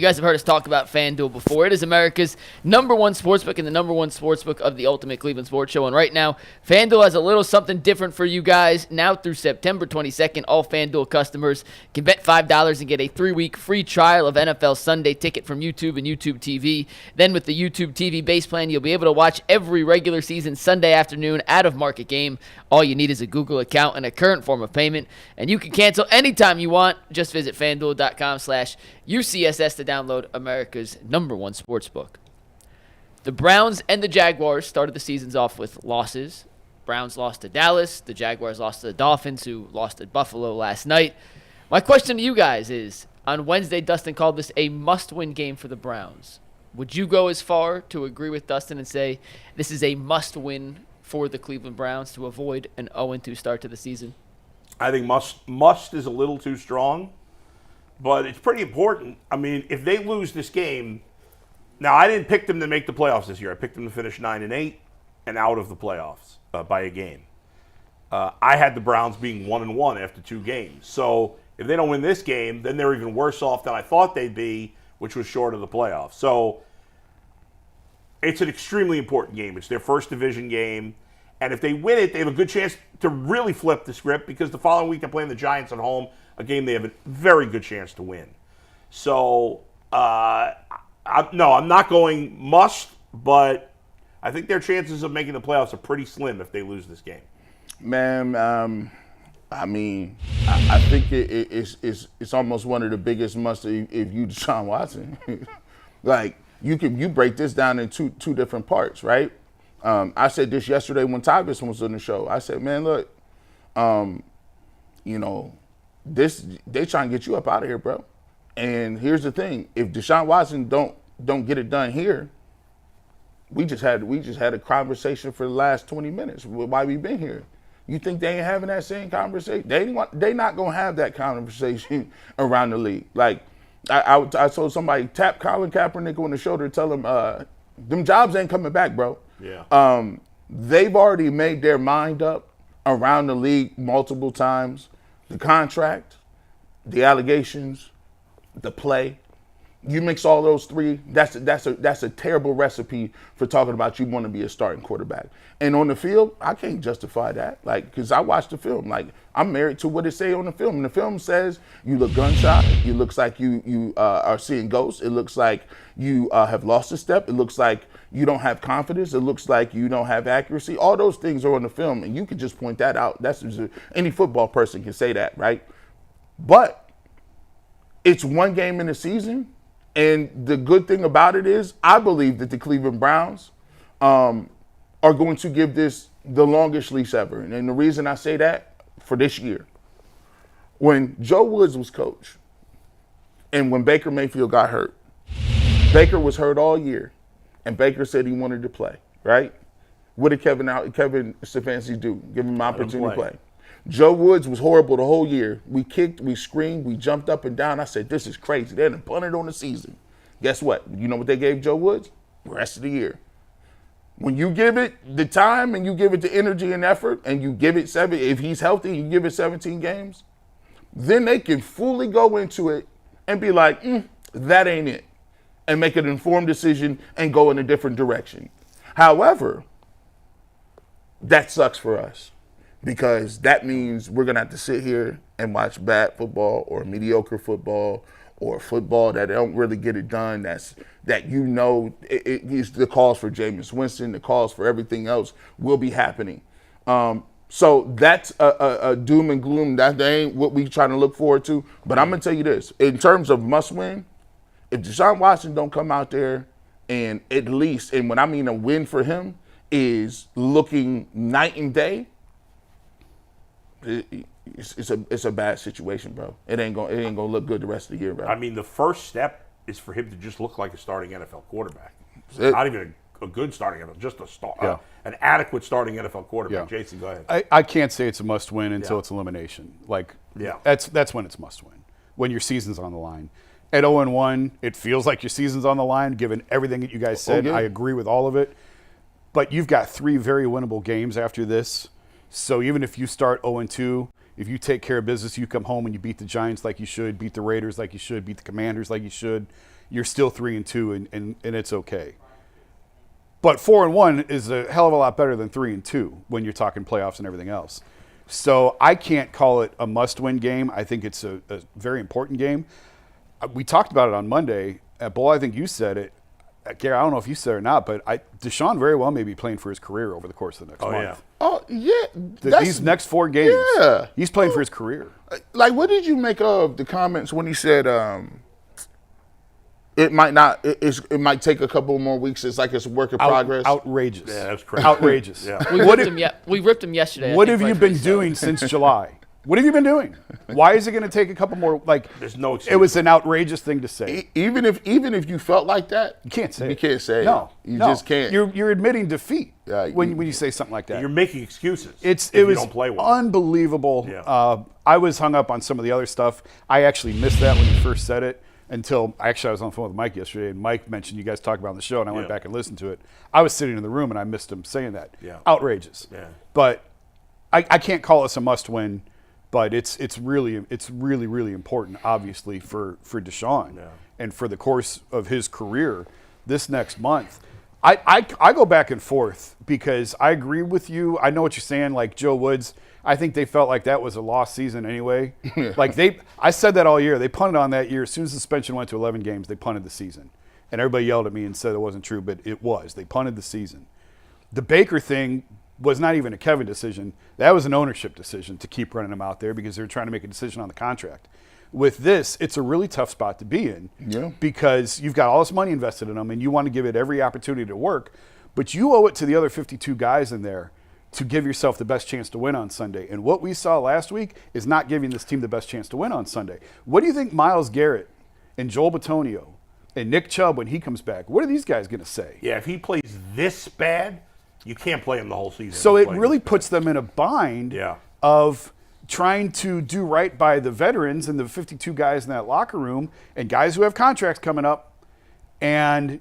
You guys have heard us talk about FanDuel before. It is America's number one sportsbook and the number one sportsbook of the Ultimate Cleveland Sports Show. And right now, FanDuel has a little something different for you guys. Now through September 22nd, all FanDuel customers can bet $5 and get a 3-week free trial of NFL Sunday Ticket from YouTube and YouTube TV. Then with the YouTube TV base plan, you'll be able to watch every regular season Sunday afternoon out-of-market game. All you need is a Google account and a current form of payment. And you can cancel anytime you want. Just visit FanDuel.com/UCSS to download America's number one sportsbook. The Browns and the Jaguars started the seasons off with losses. Browns lost to Dallas. The Jaguars lost to the Dolphins, who lost at Buffalo last night. My question to you guys is, on Wednesday, Dustin called this a must-win game for the Browns. Would you go as far to agree with Dustin and say this is a must-win for the Cleveland Browns to avoid an 0-2 start to the season? I think must is a little too strong, but it's pretty important. I mean, if they lose this game, now I didn't pick them to make the playoffs this year. I picked them to finish 9-8 and out of the playoffs by a game. I had the Browns being 1-1 after 2 games. So if they don't win this game, then they're even worse off than I thought they'd be, which was short of the playoffs. So it's an extremely important game. It's their first division game. And if they win it, they have a good chance to really flip the script, because the following week they're playing the Giants at home, a game they have a very good chance to win. So, I'm not going must, but I think their chances of making the playoffs are pretty slim if they lose this game. Man, I mean, I think it's almost one of the biggest musts if you Deshaun Watson. Like, you break this down in two different parts, right? I said this yesterday when Tyvis was on the show. I said, man, look, they trying to get you up out of here, bro. And here's the thing: if Deshaun Watson don't get it done here, we just had a conversation for the last 20 minutes. Why we been here? You think they ain't having that same conversation? They not gonna have that conversation around the league. Like I told somebody, tap Colin Kaepernick on the shoulder, tell him them jobs ain't coming back, bro. Yeah. They've already made their mind up around the league multiple times. The contract, the allegations, the play. You mix all those three, that's a terrible recipe for talking about you want to be a starting quarterback. And on the field, I can't justify that. Like, because I watched the film. Like, I'm married to what it say on the film. And the film says you look gunshot. It looks like you are seeing ghosts. It looks like you have lost a step. It looks like you don't have confidence. It looks like you don't have accuracy. All those things are on the film, and you can just point that out. That's any football person can say that, right? But it's one game in the season. And the good thing about it is, I believe that the Cleveland Browns are going to give this the longest leash ever. And the reason I say that, for this year, when Joe Woods was coach and when Baker Mayfield got hurt, Baker was hurt all year, and Baker said he wanted to play, right? What did Kevin Stefanski do? Give him an opportunity to play. Joe Woods was horrible the whole year. We kicked, we screamed, we jumped up and down. I said, this is crazy. They done punted on the season. Guess what? You know what they gave Joe Woods? The rest of the year. When you give it the time and you give it the energy and effort and you give it if he's healthy, you give it 17 games, then they can fully go into it and be like, that ain't it, and make an informed decision and go in a different direction. However, that sucks for us, because that means we're going to have to sit here and watch bad football or mediocre football or football that don't really get it done. That it is the calls for Jameis Winston, the calls for everything else will be happening. So that's a doom and gloom. That ain't what we trying to look forward to. But I'm going to tell you this. In terms of must win, if Deshaun Watson don't come out there and at least, and when I mean a win for him, is looking night and day, it's a bad situation, bro. It ain't gonna look good the rest of the year, bro. I mean, the first step is for him to just look like a starting NFL quarterback. Not even a good starting NFL, just an adequate starting NFL quarterback. Yeah. Jason, go ahead. I can't say it's a must-win until it's elimination. Like, that's when it's must-win, when your season's on the line. At 0-1, it feels like your season's on the line, given everything that you guys said. I agree with all of it. But you've got 3 very winnable games after this. So even if you start 0-2, if you take care of business, you come home and you beat the Giants like you should, beat the Raiders like you should, beat the Commanders like you should, you're still 3-2, and it's okay. But 4-1 is a hell of a lot better than 3-2 when you're talking playoffs and everything else. So I can't call it a must-win game. I think it's a very important game. We talked about it on Monday. Bull, I think you said it. Gary, I don't know if you said it or not, but Deshaun very well may be playing for his career over the course of the next month. Yeah. Oh, yeah. These next 4 games, he's playing for his career. Like, what did you make of the comments when he said it might not, it might take a couple more weeks? It's like it's a work in progress. Outrageous. Yeah, that's crazy. Outrageous. Yeah. We ripped him yesterday. What have you been doing since July? What have you been doing? Why is it going to take a couple more? Like, there's no excuse. It was an outrageous thing to say. Even if you felt like that, you can't say you it. can't say no, it. You just can't. You're admitting defeat when you say something like that. You're making excuses. It if was you don't play well. Unbelievable. Yeah. I was hung up on some of the other stuff. I actually missed that when you first said it until I was on the phone with Mike yesterday, and Mike mentioned you guys talked about it on the show, and I went back and listened to it. I was sitting in the room, and I missed him saying that. Yeah. Outrageous. Yeah. But I can't call this a must-win. But it's really important, obviously, for Deshaun and for the course of his career this next month. I go back and forth because I agree with you. I know what you're saying, like Joe Woods. I think they felt like that was a lost season anyway. I said that all year. They punted on that year. As soon as the suspension went to 11 games, they punted the season. And everybody yelled at me and said it wasn't true, but it was. They punted the season. The Baker thing was not even a Kevin decision. That was an ownership decision to keep running him out there because they were trying to make a decision on the contract. With this, it's a really tough spot to be in because you've got all this money invested in them and you want to give it every opportunity to work, but you owe it to the other 52 guys in there to give yourself the best chance to win on Sunday. And what we saw last week is not giving this team the best chance to win on Sunday. What do you think Myles Garrett and Joel Bitonio and Nick Chubb, when he comes back, what are these guys going to say? Yeah, if he plays this bad, you can't play him the whole season. So it really puts them in a bind of trying to do right by the veterans and the 52 guys in that locker room and guys who have contracts coming up and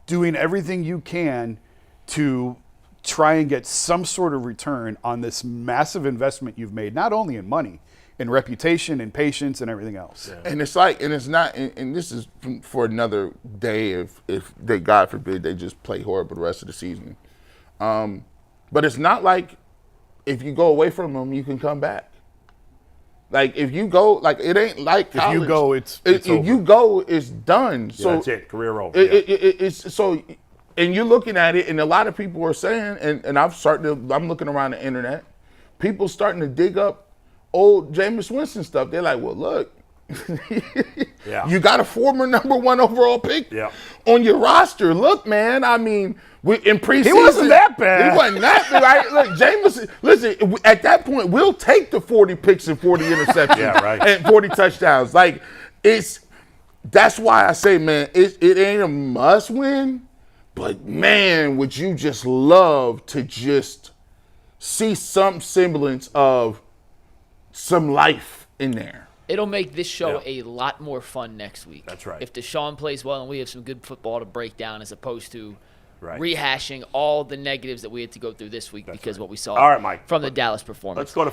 doing everything you can to try and get some sort of return on this massive investment you've made, not only in money, in reputation and patience and everything else. Yeah. And it's like, and it's not, and this is for another day if they, God forbid, they just play horrible the rest of the season. But it's not like if you go away from them, you can come back. Like if you go, like it ain't like college. If you go, it's if over. You go, it's done. Yeah, so that's it. Career over. It's so, and you're looking at it, and a lot of people are saying, and I'm looking around the internet, people starting to dig up old Jameis Winston stuff. They're like, well, look. You got a former number 1 overall pick on your roster. Look, man, I mean, in preseason, he wasn't that bad. He wasn't that bad. Right? Look, Jameis, listen, at that point, we'll take the 40 picks and 40 interceptions and 40 touchdowns. Like, that's why I say, man, it ain't a must win, but man, would you just love to just see some semblance of some life in there. It'll make this show a lot more fun next week. That's right. If Deshaun plays well and we have some good football to break down as opposed to rehashing all the negatives that we had to go through this week because what we saw all right, Mike. from the Dallas performance. Let's go to